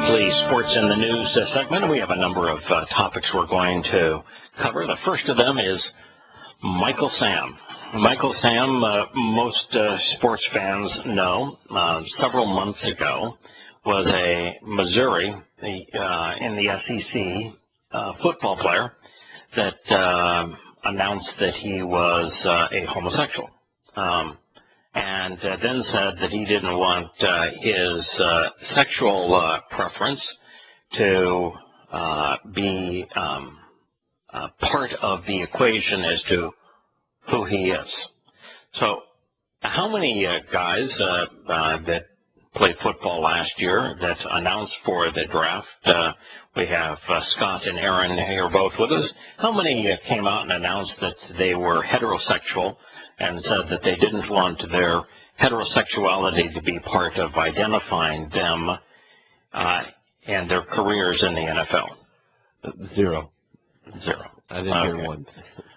weekly Sports in the News segment. We have a number of topics we're going to cover. The first of them is Michael Sam. Michael Sam, most sports fans know, several months ago, was a Missouri, in the SEC, football player that announced that he was a homosexual. And then said that he didn't want his sexual preference to be part of the equation as to who he is. So how many guys that played football last year that announced for the draft, we have Scott and Aaron here both with us, how many came out and announced that they were heterosexual and said that they didn't want their heterosexuality to be part of identifying them and their careers in the NFL? Zero. I didn't hear one.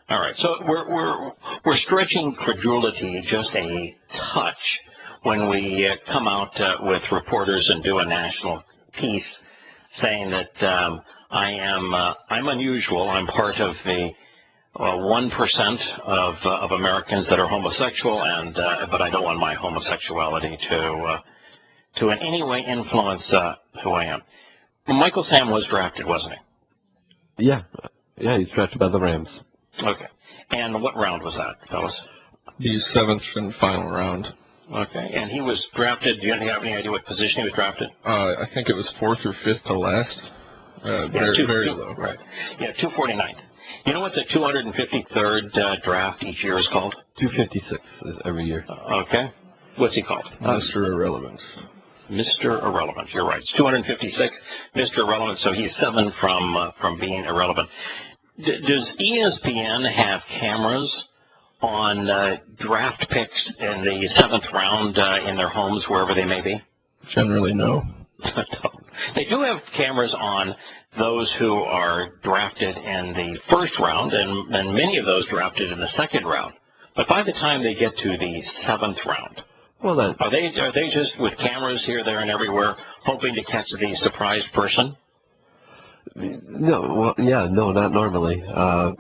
All right, so we're stretching credulity just a touch when we come out with reporters and do a national piece saying that I'm unusual. I'm part of the 1% of Americans that are homosexual, and but I don't want my homosexuality to in any way influence who I am. Michael Sam was drafted, wasn't he? Yeah, he's drafted by the Rams. Okay, and what round was that, fellas? The 7th and final round. Okay, and he was drafted. Do you have any idea what position he was drafted? I think it was 4th or 5th to last. Very low. Right. Yeah, 249. You know what the 253rd draft each year is called? 256 every year. Okay. What's he called? Mr. Irrelevance. Mr. Irrelevant. You're right. It's 256. Mr. Irrelevant. So he's 7 from being irrelevant. Does ESPN have cameras on draft picks in the 7th round in their homes, wherever they may be? Generally, no. They do have cameras on those who are drafted in the 1st round, and many of those drafted in the 2nd round. But by the time they get to the 7th round, well, then, are they just with cameras here, there, and everywhere, hoping to catch the surprise person? No, not normally.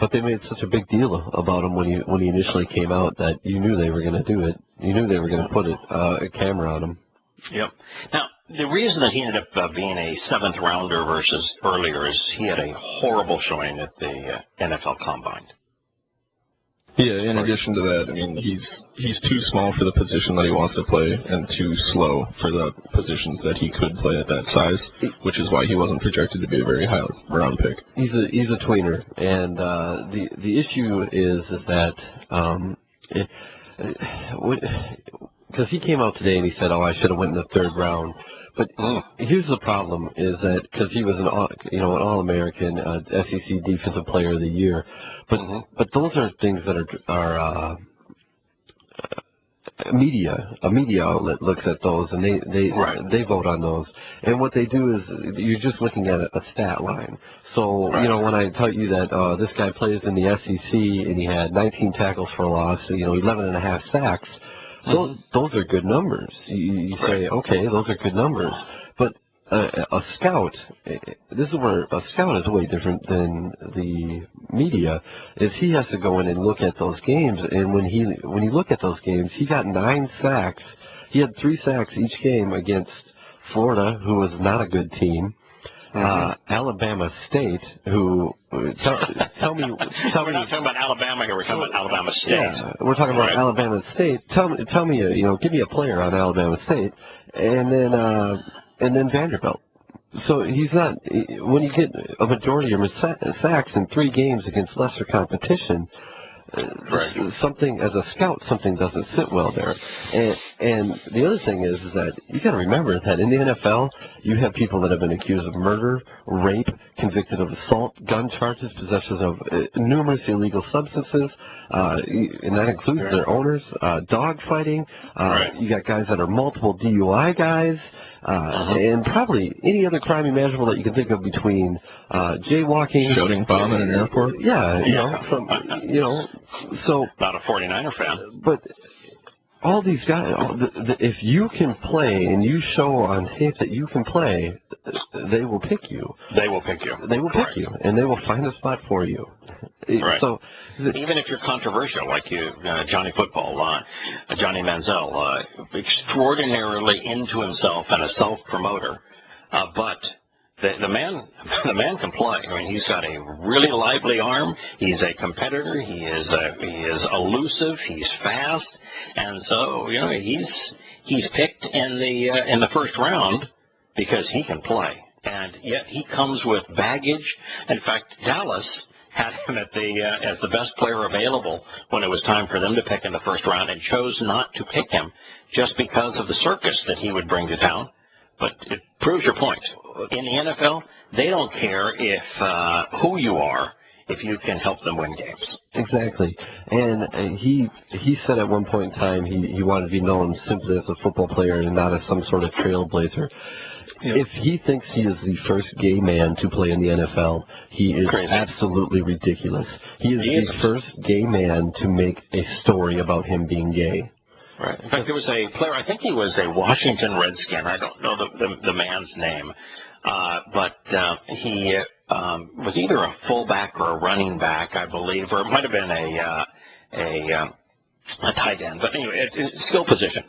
But they made such a big deal about him when he initially came out that you knew they were going to do it. You knew they were going to put a camera on him. Yep. Now, the reason that he ended up being a 7th rounder versus earlier is he had a horrible showing at the NFL Combine. Yeah, in addition to that, I mean, he's too small for the position that he wants to play and too slow for the positions that he could play at that size, which is why he wasn't projected to be a very high round pick. He's a tweener, and the issue is that because he came out today and he said, "Oh, I should have went in the 3rd round." But here's the problem: is that because he was an All-American, SEC Defensive Player of the Year, but those are things that are media. A media outlet looks at those and they vote on those. And what they do is you're just looking at a stat line. So when I tell you that this guy plays in the SEC and he had 19 tackles for a loss, 11.5 sacks. Those are good numbers. You say, okay, those are good numbers. But a scout, this is where a scout is way different than the media, is he has to go in and look at those games. And when you look at those games, he got 9 sacks. He had 3 sacks each game against Florida, who was not a good team. Alabama State, who tell me. We're not talking about Alabama here. We're talking about Alabama State. Yeah, we're talking about Alabama State. Tell me, give me a player on Alabama State, and then Vanderbilt. So he's not. When you get a majority of sacks in 3 games against lesser competition, something as a scout, something doesn't sit well there. And the other thing is that you got to remember that in the NFL, you have people that have been accused of murder, rape, convicted of assault, gun charges, possession of numerous illegal substances, and that includes their owners, dog fighting. You got guys that are multiple DUI guys. And probably any other crime imaginable that you can think of between jaywalking, shooting bomb in an airport. So not a 49er fan. But all these guys, if you can play and you show on tape that you can play, they will pick you. They will pick you. They will pick you, and they will find a spot for you. Right. So, even if you're controversial, like you, Johnny Football, Johnny Manziel, extraordinarily into himself and a self-promoter, but the man can play. I mean, he's got a really lively arm. He's a competitor. He is elusive. He's fast, and so he's picked in the first round because he can play, and yet he comes with baggage. In fact, Dallas had him as the best player available when it was time for them to pick in the first round, and chose not to pick him just because of the circus that he would bring to town. But it proves your point. In the NFL, they don't care if who you are, if you can help them win games. Exactly. And he said at one point in time he wanted to be known simply as a football player and not as some sort of trailblazer. Yeah. If he thinks he is the first gay man to play in the NFL, he is crazy. Absolutely ridiculous. He is the first gay man to make a story about him being gay. Right. In fact, there was a player, I think he was a Washington Redskin. I don't know the man's name. But he was either a fullback or a running back, I believe, or it might have been a tight end. But anyway, it's skill position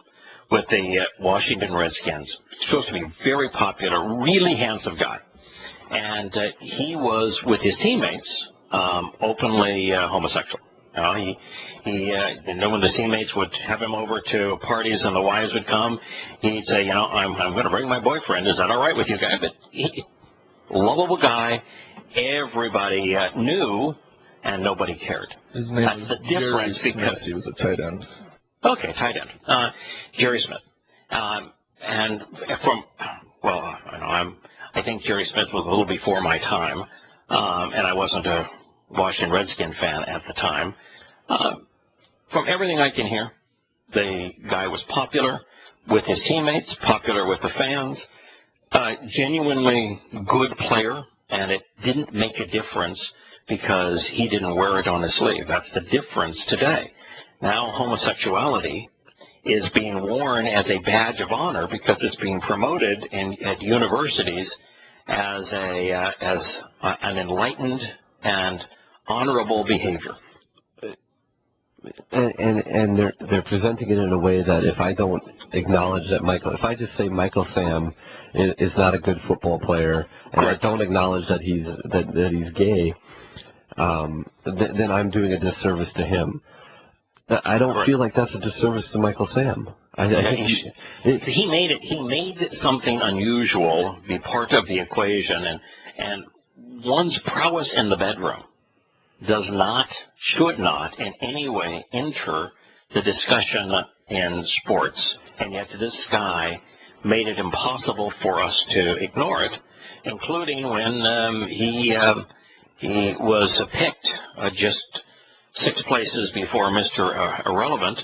with the Washington Redskins. Supposed to be very popular, really handsome guy. And he was, with his teammates, openly homosexual. And then when the teammates would have him over to parties and the wives would come, he'd say, I'm going to bring my boyfriend. Is that all right with you guys? But lovable guy. Everybody knew, and nobody cared. His name That's the difference. Jerry Smith. He was a tight end. Okay, tight end. Jerry Smith. And I think Jerry Smith was a little before my time, and I wasn't a Washington Redskin fan at the time. From everything I can hear, the guy was popular with his teammates, popular with the fans, genuinely good player, and it didn't make a difference because he didn't wear it on his sleeve. That's the difference today. Now homosexuality is being worn as a badge of honor because it's being promoted at universities as an enlightened and honorable behavior. And they're presenting it in a way that if I don't acknowledge that if I just say Michael Sam is not a good football player, and I don't acknowledge that he's gay, then I'm doing a disservice to him. I don't feel like that's a disservice to Michael Sam. I think he made something unusual be part of the equation, and one's prowess in the bedroom should not in any way enter the discussion in sports, and yet this guy made it impossible for us to ignore it, including when he was picked just 6 places before Mr. Irrelevant.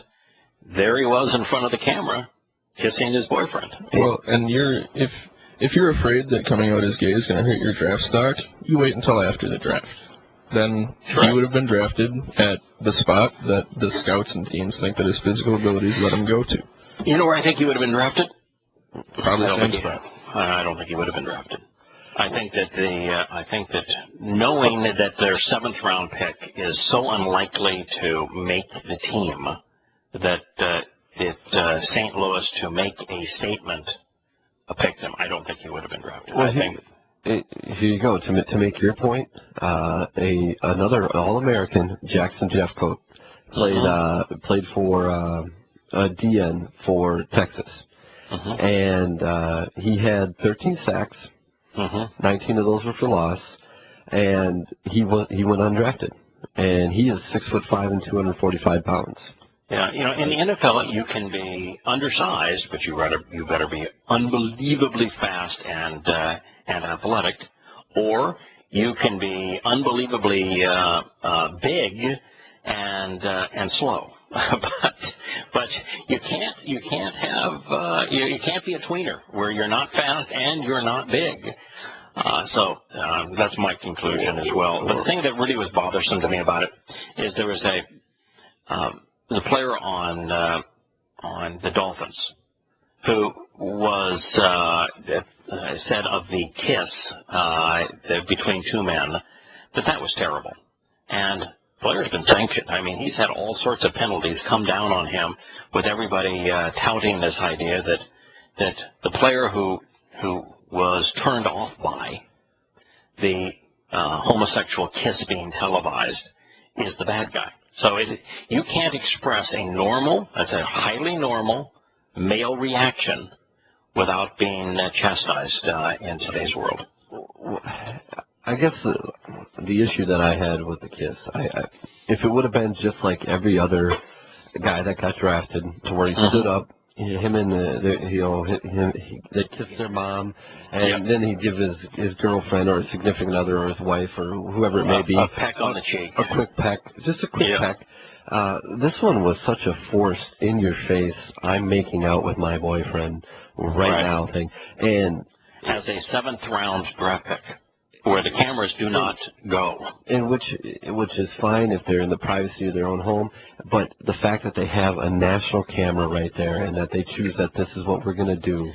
There he was in front of the camera, kissing his boyfriend. Well, and if you're afraid that coming out as gay is going to hurt your draft stock, you wait until after the draft. Then he would have been drafted at the spot that the scouts and teams think that his physical abilities let him go to. You know where I think he would have been drafted? Probably the same spot. I don't think he would have been drafted. I think that knowing that their 7th round pick is so unlikely to make the team that St. Louis to make a statement picked him. I don't think he would have been drafted. Well, here you go. To make your point, another All-American, Jackson Jeffcoat, played for DN for Texas, and he had 13 sacks. 19 of those were for loss, and he went undrafted, and he is 6'5" and 245 pounds. Yeah, in the NFL you can be undersized, but you better be unbelievably fast and athletic, or you can be unbelievably big and slow. but you can't be a tweener where you're not fast and you're not big. So that's my conclusion as well. But the thing that really was bothersome to me about it is there was a player on the Dolphins, who was said of the kiss between two men that was terrible. And Blair's been sanctioned. I mean, he's had all sorts of penalties come down on him, with everybody touting this idea that the player who was turned off by the homosexual kiss being televised is the bad guy. So you can't express that's a highly normal male reaction without being chastised in today's world. I guess the issue that I had with the kiss, if it would have been just like every other guy that got drafted, to where he stood up, him and they kissed their mom, and then he'd give his girlfriend or his significant other or his wife or whoever it may be a peck on the cheek, a quick peck, just a quick peck. This one was such a forced, in your face, I'm making out with my boyfriend right now thing, and as a 7th round draft pick, where the cameras do not go. And which is fine if they're in the privacy of their own home, but the fact that they have a national camera right there and that they choose that this is what we're going to do.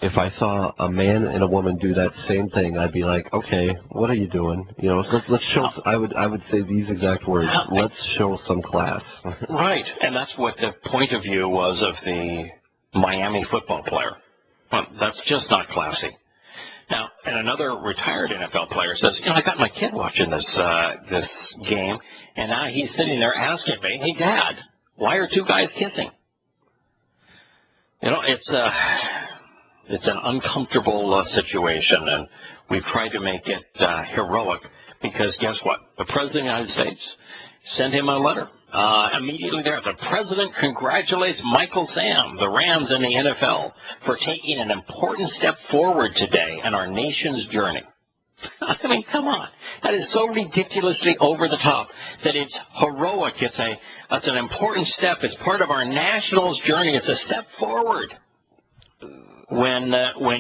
If I saw a man and a woman do that same thing, I'd be like, okay, what are you doing? You know, let's show. I would say these exact words. Let's show some class. Right, and that's what the point of view was of the Miami football player. Well, that's just not classy. Now, and another retired NFL player says, I got my kid watching this game, and now he's sitting there asking me, hey, Dad, why are two guys kissing? It's an uncomfortable situation, and we've tried to make it heroic because guess what? The President of the United States sent him a letter. Immediately there, the President congratulates Michael Sam, the Rams in the NFL, for taking an important step forward today in our nation's journey. I mean, come on. That is so ridiculously over the top that it's heroic. It's an important step. It's part of our national's journey. It's a step forward. When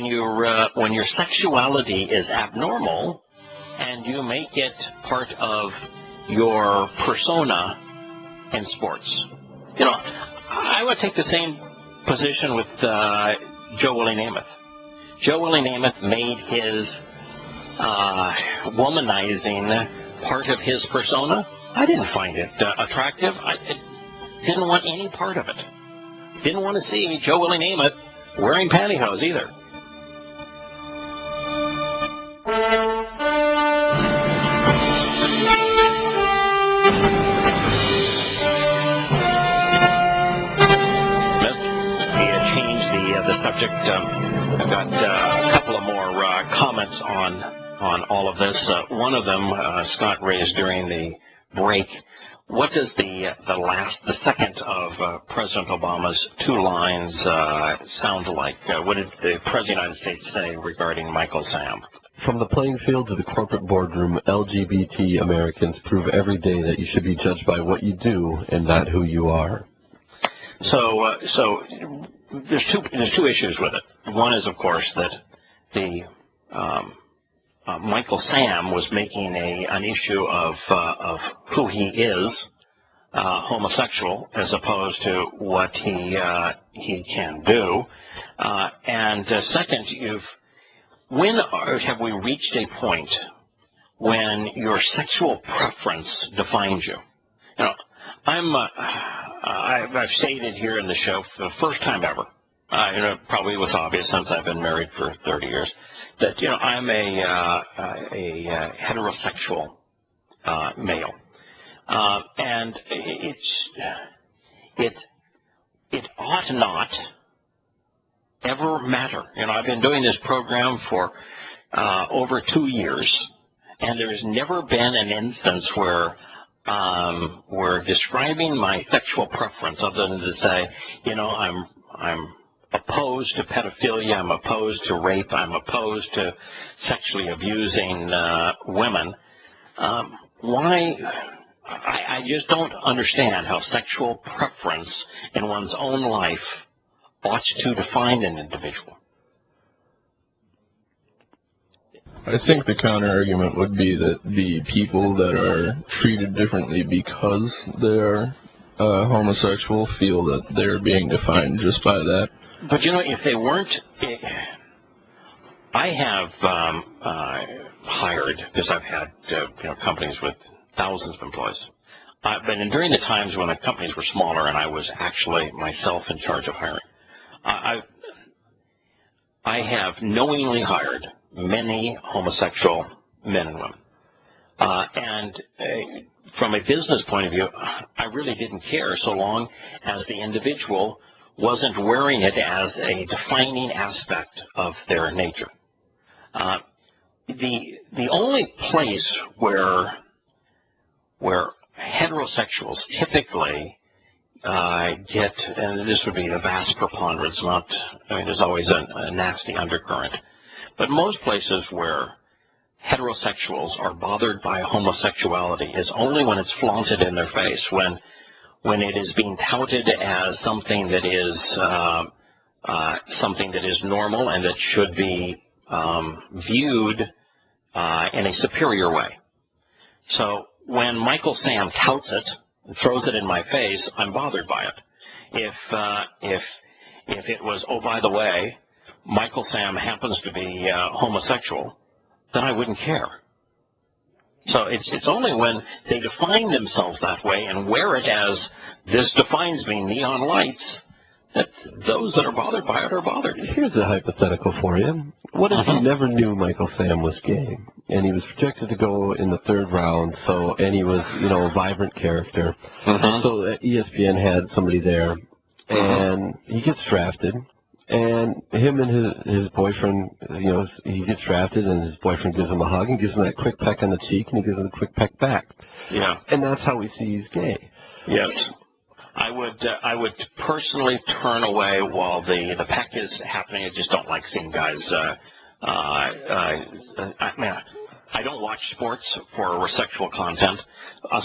your sexuality is abnormal and you make it part of your persona in sports. I would take the same position with Joe Willie Namath. Joe Willie Namath made his womanizing part of his persona. I didn't find it attractive. I didn't want any part of it. Didn't want to see Joe Willie Namath wearing pantyhose either. I've got a couple of more comments on all of this. One of them, Scott raised during the break. What does the second of President Obama's two lines sound like? What did the President of the United States say regarding Michael Sam? From the playing field to the corporate boardroom, LGBT Americans prove every day that you should be judged by what you do and not who you are. So there's two issues with it. One is, of course, that the Michael Sam was making an issue of who he is, homosexual, as opposed to what he can do. And second, when have we reached a point when your sexual preference defines you? I've stated here in the show for the first time ever, probably was obvious since I've been married for 30 years, that I'm a heterosexual male, and it ought not ever matter. I've been doing this program for over 2 years, and there's never been an instance where we're describing my sexual preference other than to say, I'm opposed to pedophilia, I'm opposed to rape, I'm opposed to sexually abusing women. Why? I just don't understand how sexual preference in one's own life ought to define an individual. I think the counter-argument would be that the people that are treated differently because they are homosexual feel that they're being defined just by that. But if they weren't, I have hired, because I've had companies with thousands of employees. But during the times when the companies were smaller and I was actually myself in charge of hiring, I have knowingly hired many homosexual men and women. From a business point of view, I really didn't care so long as the individual wasn't wearing it as a defining aspect of their nature. The only place where heterosexuals typically get, and this would be the vast preponderance, there's always a nasty undercurrent, but most places where heterosexuals are bothered by homosexuality is only when it's flaunted in their face, when it is being touted as something that is normal and that should be viewed in a superior way. So when Michael Sam touts it and throws it in my face, I'm bothered by it. If it was, oh, by the way, Michael Sam happens to be homosexual, then I wouldn't care. So it's only when they define themselves that way and wear it as this defines me, neon lights, that those that are bothered by it are bothered. Here's a hypothetical for you. What if you never knew Michael Sam was gay, and he was projected to go in the third round, and he was, a vibrant character. So ESPN had somebody there, and he gets drafted, and him and his boyfriend, he gets drafted, and his boyfriend gives him a hug and gives him that quick peck on the cheek, and he gives him a quick peck back. Yeah. And that's how we see he's gay. Yes. I would personally turn away while the peck is happening. I just don't like seeing guys. I don't watch sports for sexual content,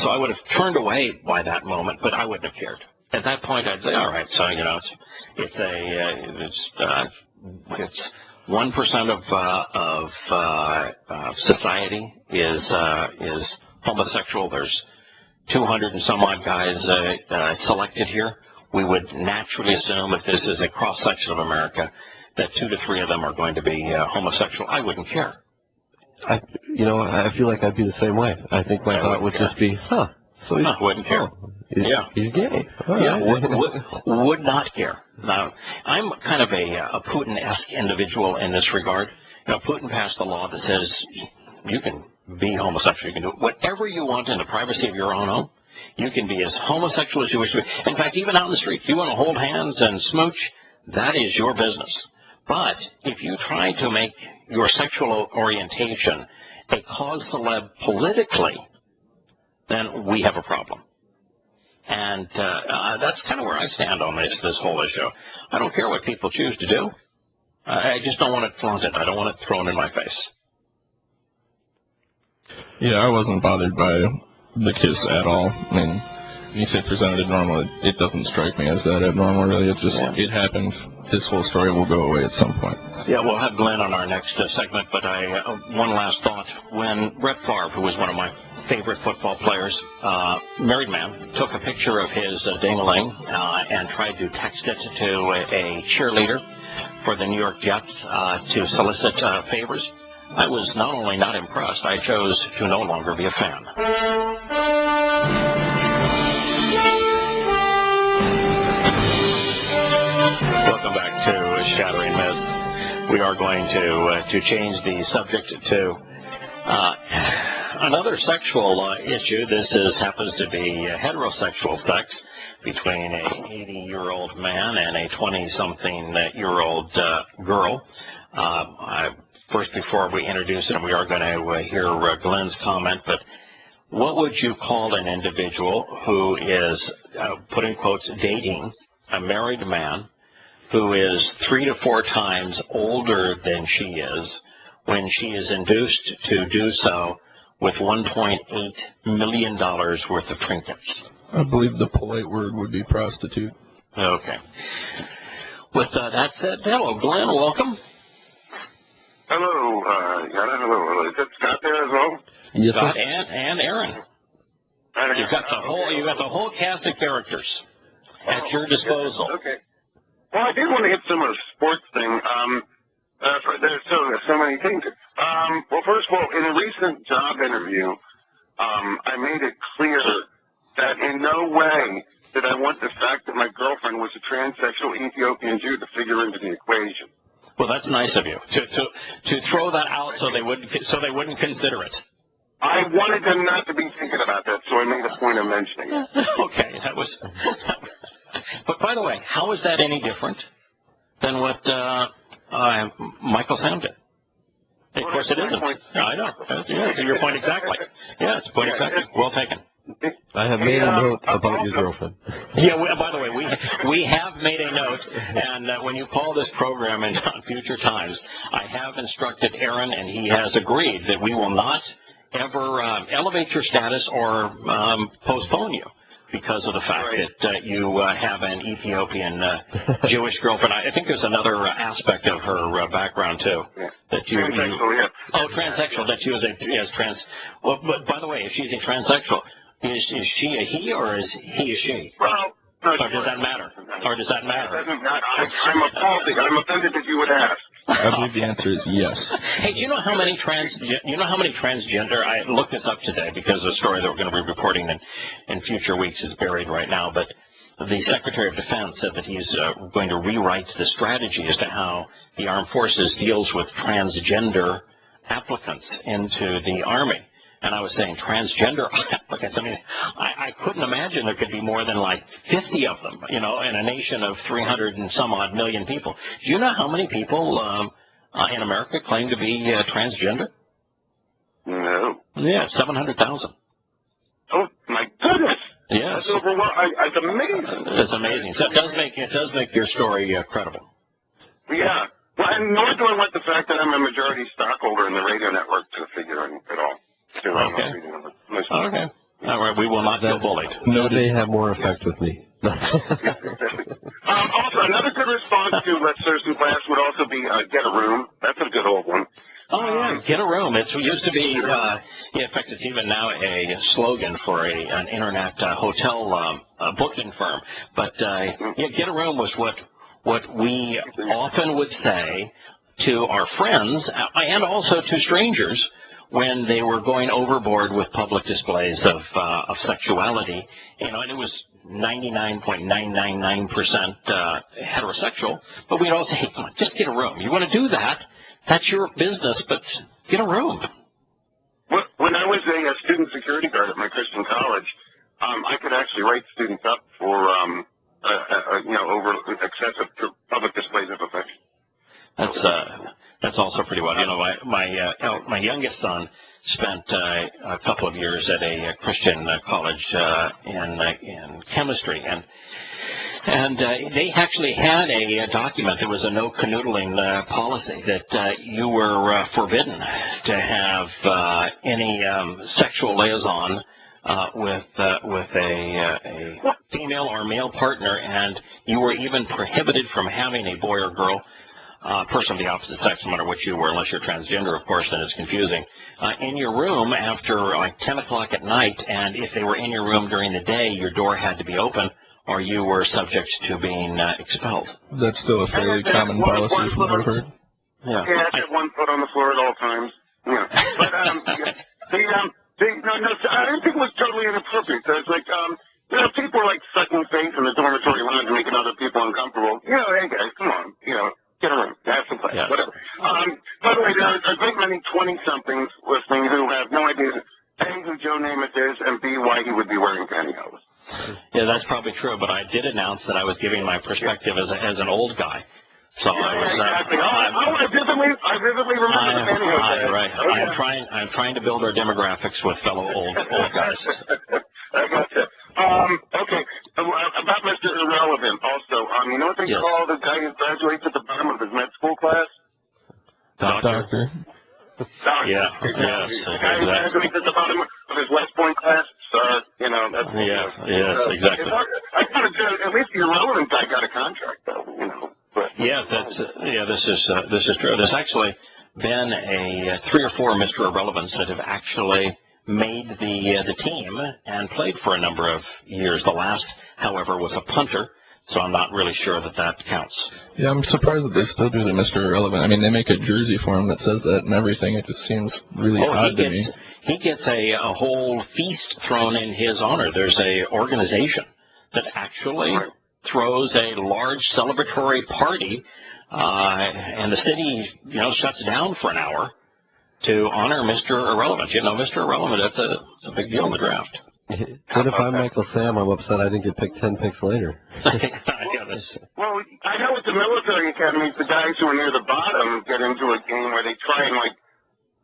so I would have turned away by that moment, but I wouldn't have cared. At that point, I'd say, all right, so it's 1% of society is homosexual. There's 200 and some odd guys selected here. We would naturally assume, if this is a cross-section of America, that 2 to 3 of them are going to be homosexual. I wouldn't care. I feel like I'd be the same way. I think my thought would just be, so he's, wouldn't care. He's gay. Would not care. Now, I'm kind of a Putin-esque individual in this regard. Putin passed a law that says you can be homosexual. You can do whatever you want in the privacy of your own home. You can be as homosexual as you wish to be. In fact, even out in the street, if you want to hold hands and smooch, that is your business. But if you try to make your sexual orientation a cause celeb politically, then we have a problem. And that's kind of where I stand on this whole issue. I don't care what people choose to do. I just don't want it flaunted. I don't want it thrown in my face. Yeah, I wasn't bothered by the kiss at all. I mean, when you say presented normal, it doesn't strike me as that abnormal, really. It happens. This whole story will go away at some point. Yeah, we'll have Glenn on our next segment, but one last thought. When Brett Favre, who was one of my favorite football players, married man, took a picture of his ding-a-ling and tried to text it to a cheerleader for the New York Jets to solicit favors, I was not only not impressed, I chose to no longer be a fan. Welcome back to Shattering Myths. We are going to change the subject to another sexual issue. This happens to be heterosexual sex between a 80-year-old man and a 20-something-year-old girl. First, before we introduce him, we are going to hear Glenn's comment, but what would you call an individual who is, put in quotes, dating a married man who is 3 to 4 times older than she is when she is induced to do so with $1.8 million worth of trinkets? I believe the polite word would be prostitute. Okay. With that said, hello, Glenn. Welcome. Hello, Yana. Hello. Is that Scott there as well? Yes, Scott and Aaron. You've got the whole cast of characters at your disposal. Okay. Well, I did want to hit some of the sports thing. There's so many things. Well, first of all, in a recent job interview, I made it clear that in no way did I want the fact that my girlfriend was a transsexual Ethiopian Jew to figure into the equation. Well, that's nice of you to throw that out so they wouldn't consider it. I wanted them not to be thinking about that, so I made a point of mentioning it. Okay, that was. But by the way, how is that any different than what Michael Sam did? Of course, it isn't. I know. Yeah, your point exactly. Yeah, it's point exactly. Well taken. I have made a note about your girlfriend. Yeah, by the way, we have made a note, and when you call this program in future times, I have instructed Aaron, and he has agreed that we will not ever elevate your status or postpone you because of the fact that you have an Ethiopian Jewish girlfriend. I think there's another aspect of her background, too. Yeah. That you, transsexual, yeah. Oh, transsexual, that she was trans. Well, but by the way, if she's a transsexual, is she a he or is he a she? Well, or does that matter? Or does that matter? It doesn't matter. I'm appalled. I'm offended that you would ask. I believe the answer is yes. Hey, do you know how many transgender? I looked this up today because the story that we're going to be reporting in future weeks is buried right now. But the Secretary of Defense said that he's going to rewrite the strategy as to how the armed forces deals with transgender applicants into the Army. And I was saying transgender applicants. I mean, I couldn't imagine there could be more than like 50 of them, in a nation of 300 and some odd million people. Do you know how many people in America claim to be transgender? No. Yeah, 700,000. Oh, my goodness. Yes. That's it's amazing. It's amazing. So it does make your story credible. Yeah. Well, and nor do I want the fact that I'm a majority stockholder in the radio network to figure in at all. Okay. Okay. All right. We will not feel bullied. No, they have more effect with me. Also, another good response to Let's Serve Some Class would also be get a room. That's a good old one. Oh, yeah, get a room. It used to be, in fact, it's even now a slogan for an internet hotel booking firm. But get a room was what we often would say to our friends and also to strangers when they were going overboard with public displays of sexuality, and it was 99.999% heterosexual, but we'd all say, hey, come on, just get a room. You want to do that, that's your business, but get a room. When I was a student security guard at my Christian college, I could actually write students up for, over excessive public displays of affection. That's also pretty well. My youngest son spent a couple of years at a Christian college in chemistry, and they actually had a document. There was a no canoodling policy that you were forbidden to have any sexual liaison with a female or male partner, and you were even prohibited from having a boy or girl. Person of the opposite sex, no matter what you were, unless you're transgender, of course, then it's confusing, in your room after like 10 o'clock at night, and if they were in your room during the day, your door had to be open, or you were subject to being expelled. That's still a fairly common policy from what I've heard. Yeah, I have 1 foot on the floor at all times. Yeah. But I didn't think it was totally inappropriate. So it's like, people are like sucking face in the dormitory lounge and making other people uncomfortable. Hey guys, come on, get a room, have some class, whatever. By the way, there are a great many 20-somethings listening who have no idea, A, who Joe Namath is, and B, why he would be wearing pantyhose. Yeah, that's probably true, but I did announce that I was giving my perspective as an old guy. So I was. Exactly. I vividly remember the pantyhose. Right. Okay. I'm trying to build our demographics with fellow old guys. I gotcha. Okay. About Mr. Irrelevant, also, you know what they call the guy who graduates at the bottom of his med school class? Doctor. Yeah. Yes. The guy who graduates at the bottom of his West Point class, sir. That's. Yes. Exactly. I thought at least the Irrelevant guy got a contract, though. But. Yeah. This is true. There's actually been 3 or 4 Mr. Irrelevants that have actually made the team and played for a number of years. The last, however, was a punter, so I'm not really sure that counts. Yeah, I'm surprised that they still do the Mr. Irrelevant. I mean, they make a jersey for him that says that and everything. It just seems really odd to me. He gets a whole feast thrown in his honor. There's a organization that actually throws a large celebratory party, and the city, shuts down for an hour to honor Mr. Irrelevant. Mr. Irrelevant, that's a big deal in the draft. What if I'm Michael Sam? I'm upset I didn't get picked 10 picks later. Well, I know with the military academies, the guys who are near the bottom get into a game where they try and,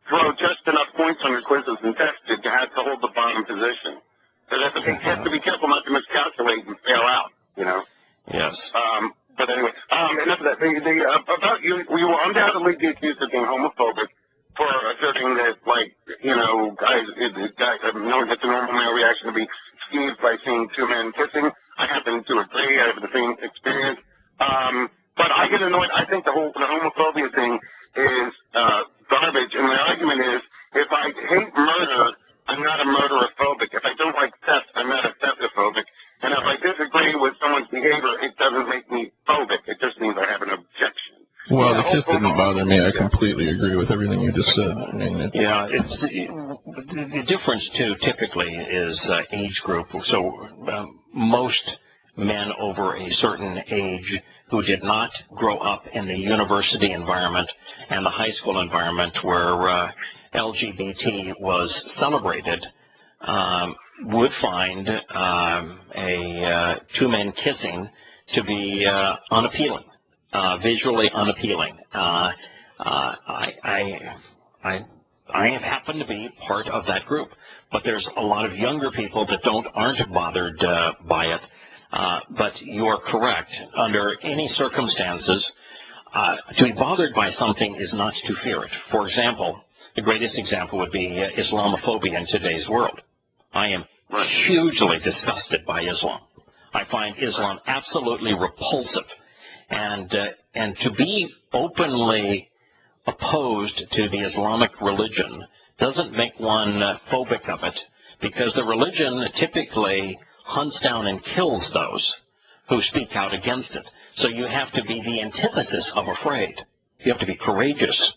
throw just enough points on their quizzes and tests to have to hold the bottom position. So they have to be careful not to miscalculate and fail out, Yes. But anyway, enough of that. About you were undoubtedly accused of being homophobic for asserting that, guys, no one gets a normal male reaction to be skeeved by seeing two men kissing. I happen to agree. I have the same experience. But I get annoyed. I think the homophobia thing is garbage. And my argument is, if I hate murder, I'm not a murderophobic. If I don't like theft, I'm not a theptophobic. And if I disagree with someone's behavior, it doesn't make me phobic. It just means I have an objection. Well, the kiss didn't bother me. I completely agree with everything you just said. I mean, the difference, too, typically is age group. So most men over a certain age who did not grow up in the university environment and the high school environment where LGBT was celebrated would find two men kissing to be unappealing. Visually unappealing. I happen to be part of that group, but there's a lot of younger people that aren't bothered by it. But you are correct. Under any circumstances, to be bothered by something is not to fear it. For example, the greatest example would be Islamophobia in today's world. I am hugely disgusted by Islam. I find Islam absolutely repulsive. And to be openly opposed to the Islamic religion doesn't make one phobic of it, because the religion typically hunts down and kills those who speak out against it. So you have to be the antithesis of afraid. You have to be courageous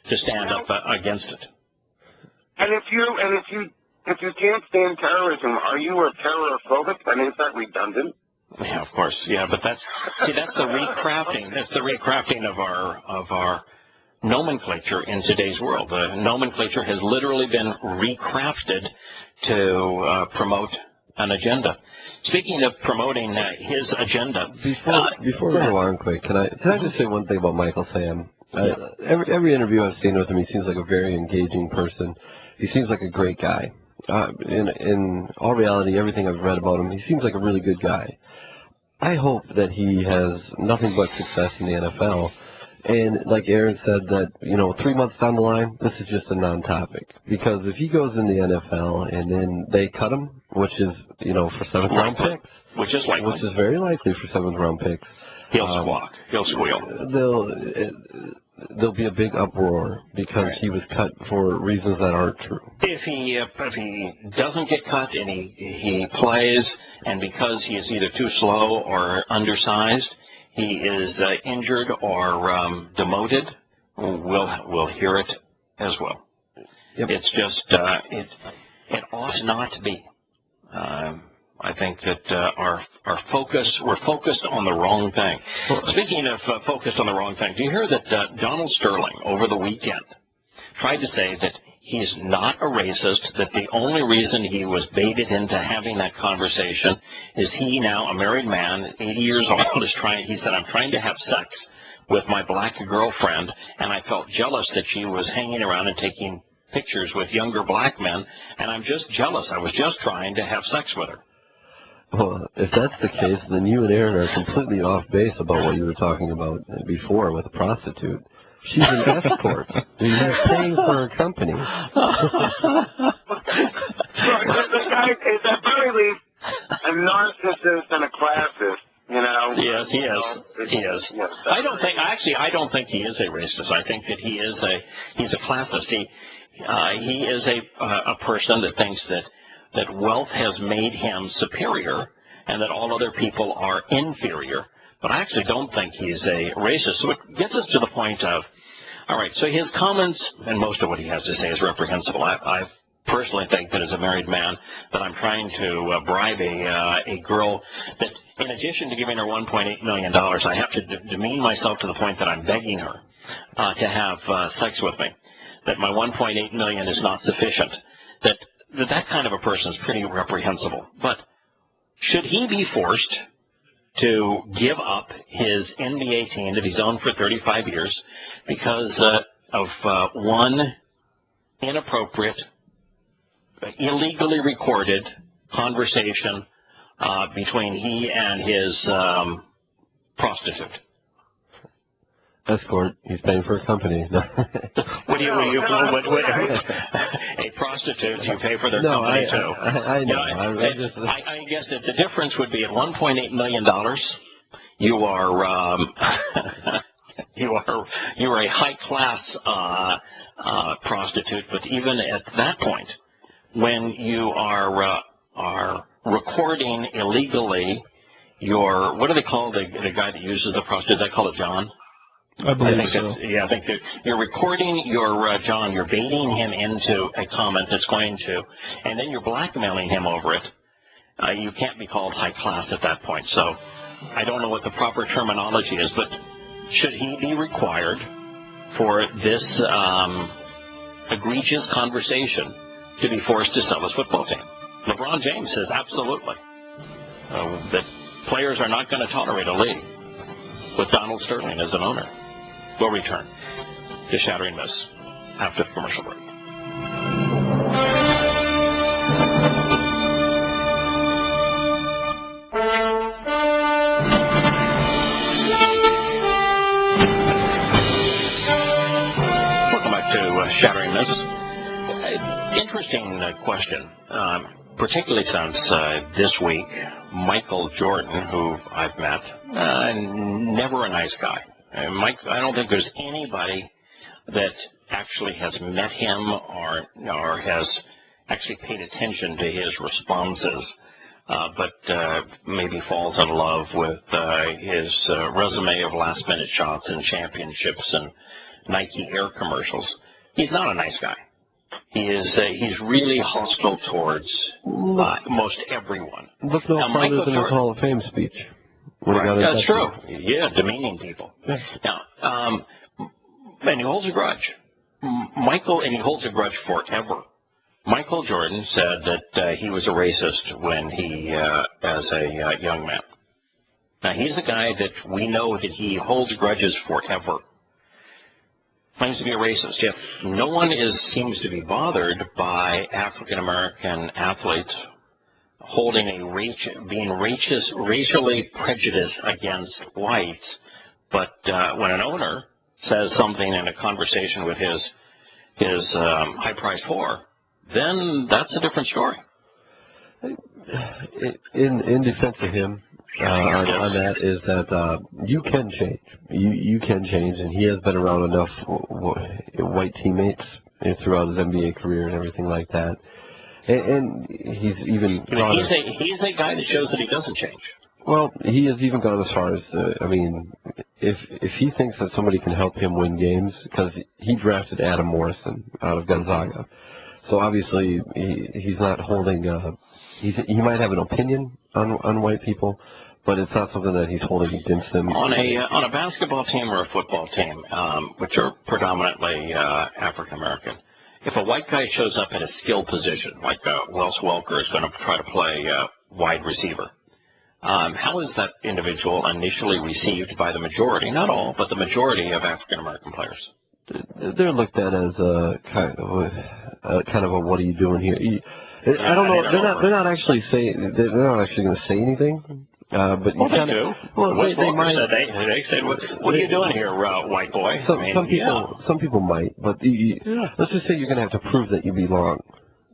to stand up against it. And if you can't stand terrorism, are you a terrorphobic? I mean, is that redundant? Yeah, of course. Yeah, but that's the recrafting. That's the recrafting of our nomenclature in today's world. The nomenclature has literally been recrafted to promote an agenda. Speaking of promoting his agenda, before we go on quick, can I just say one thing about Michael Sam? Every interview I've seen with him, he seems like a very engaging person. He seems like a great guy. In all reality, everything I've read about him, he seems like a really good guy. I hope that he has nothing but success in the NFL. And like Aaron said, that 3 months down the line, this is just a non-topic. Because if he goes in the NFL and then they cut him, which is for seventh-round picks, which is very likely for seventh-round picks, he'll squawk, he'll squeal. There'll be a big uproar because he was cut for reasons that aren't true. If he doesn't get cut and he plays, and because he is either too slow or undersized, he is injured or demoted, we'll hear it as well. Yep. It's just it ought not to be. I think that we're focused on the wrong thing. Speaking of focused on the wrong thing, do you hear that Donald Sterling over the weekend tried to say that he's not a racist, that the only reason he was baited into having that conversation is he, now a married man, 80 years old, he said, I'm trying to have sex with my black girlfriend, and I felt jealous that she was hanging around and taking pictures with younger black men, and I'm just jealous. I was just trying to have sex with her. Well, if that's the case, then you and Aaron are completely off base about what you were talking about before with a prostitute. She's an escort. He's paying for her company. The guy is at very least a narcissist and a classist, Yes, he is. He is. Yes, I don't think he is a racist. I think that he's a classist. He is a person that thinks that wealth has made him superior and that all other people are inferior. But I actually don't think he's a racist. So it gets us to the point of, all right, so his comments and most of what he has to say is reprehensible. I personally think that as a married man that I'm trying to bribe a girl that, in addition to giving her $1.8 million, I have to demean myself to the point that I'm begging her to have sex with me, that my $1.8 million is not sufficient, that kind of a person is pretty reprehensible. But should he be forced to give up his NBA team that he's owned for 35 years because of one inappropriate, illegally recorded conversation between he and his prostitute? Escort. He's paying for a company. A prostitute, you pay for their company too. I know. I guess that the difference would be at $1.8 million, you are you are a high class prostitute. But even at that point, when you are recording illegally your, what do they call the guy that uses the prostitute? They call it John. I believe so. I think that you're recording your John, you're baiting him into a comment that's going to, and then you're blackmailing him over it. You can't be called high class at that point. So I don't know what the proper terminology is, but should he be required for this egregious conversation to be forced to sell his football team? LeBron James says absolutely that players are not going to tolerate a league with Donald Sterling as an owner. We'll return to Shattering Myths after the commercial break. Welcome back to Shattering Myths. Interesting question, particularly since this week, Michael Jordan, who I've met, never a nice guy. Mike, I don't think there's anybody that actually has met him or has actually paid attention to his responses, but maybe falls in love with his resume of last-minute shots and championships and Nike Air commercials. He's not a nice guy. He's really hostile towards most everyone. Look no farther than his Hall of Fame speech. Right. That's true. Yeah, demeaning people. Yeah. Now, and he holds a grudge. And he holds a grudge forever. Michael Jordan said that he was a racist when he, as a young man. Now, he's a guy that we know that he holds grudges forever. Claims to be a racist. Yet no one seems to be bothered by African American athletes holding being racially prejudiced against whites, but when an owner says something in a conversation with his high-priced whore, then that's a different story. In defense of him, on that is that you can change. You can change, and he has been around enough white teammates throughout his NBA career and everything like that. And he's even he's a guy that shows that he doesn't change. Well, he has even gone as far as if he thinks that somebody can help him win games, because he drafted Adam Morrison out of Gonzaga, so obviously he's not holding. He might have an opinion on white people, but it's not something that he's holding against them. On a basketball team or a football team, which are predominantly African American. If a white guy shows up in a skill position, like Wes Welker is going to try to play wide receiver, how is that individual initially received by the majority, not all, but the majority of African American players? They're looked at as a kind of a what are you doing here? I don't know. They're not actually saying. They're not actually going to say anything. But they do. Well, they might. They said, "What are you doing here, white boy?" Some people might, but let's just say you're going to have to prove that you belong.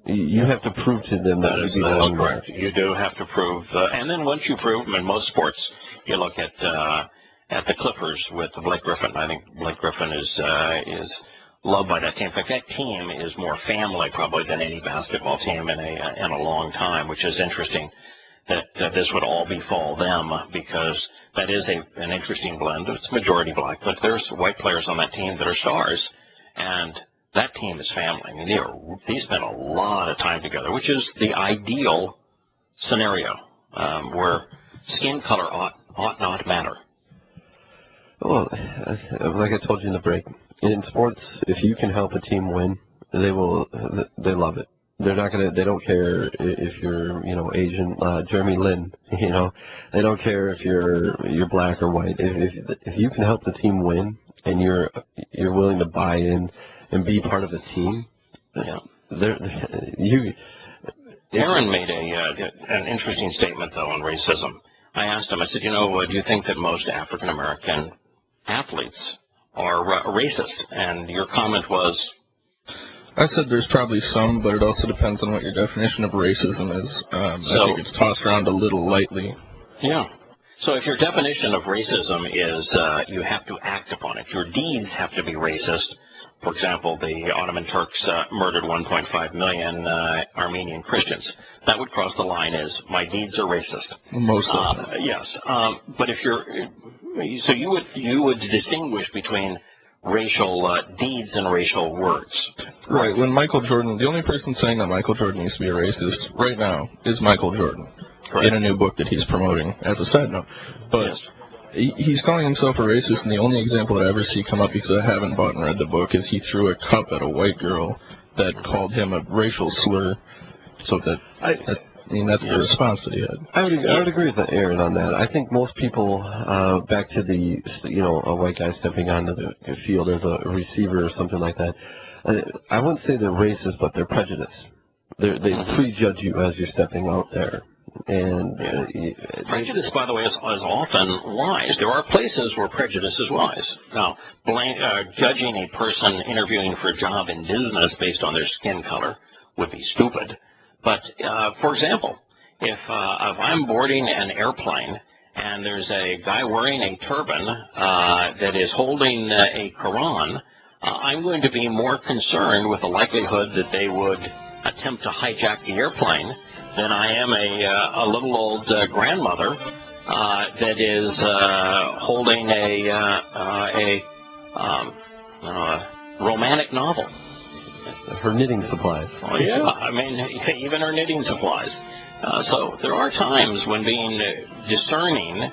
You have to prove to them that you belong. That's correct. You do have to prove, and then once you prove, in most sports, you look at at the Clippers with Blake Griffin. I think Blake Griffin is loved by that team. In fact, that team is more family probably than any basketball team in a long time, which is interesting that this would all befall them, because that is an interesting blend. It's majority black, but there's white players on that team that are stars, and that team is family. I mean, they spend a lot of time together, which is the ideal scenario, where skin color ought not matter. Well, like I told you in the break, in sports, if you can help a team win, they love it. They're not gonna. They don't care if you're, Asian, Jeremy Lin. They don't care if you're black or white. If you can help the team win, and you're willing to buy in and be part of a team, Aaron made an interesting statement though on racism. I asked him. I said, do you think that most African American athletes are racist? And your comment was. I said there's probably some, but it also depends on what your definition of racism is. I think it's tossed around a little lightly. Yeah. So if your definition of racism is you have to act upon it, your deeds have to be racist. For example, the Ottoman Turks murdered 1.5 million Armenian Christians. That would cross the line as my deeds are racist. Most of them. Yes. But if so you would distinguish between racial deeds and racial words. Right. When Michael Jordan, the only person saying that Michael Jordan needs to be a racist right now is Michael Jordan. Correct. In a new book that he's promoting, as a side note. But yes. He's calling himself a racist, and the only example that I ever see come up, because I haven't bought and read the book, is he threw a cup at a white girl that called him a racial slur. So that's the response that he had. I would agree with Aaron on that. I think most people, back to the, a white guy stepping onto the field as a receiver or something like that, I wouldn't say they're racist, but they're prejudiced. They prejudge you as you're stepping out there. And prejudice, by the way, is often wise. There are places where prejudice is wise. Now, judging a person interviewing for a job in business based on their skin color would be stupid. But, for example, if I'm boarding an airplane and there's a guy wearing a turban that is holding a Quran, I'm going to be more concerned with the likelihood that they would attempt to hijack the airplane than I am a little old grandmother that is holding a romantic novel. Her knitting supplies. Oh, yeah. I mean, even her knitting supplies. So there are times when being discerning,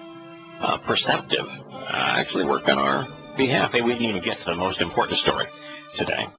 perceptive, actually work on our behalf. Maybe we didn't even get to the most important story.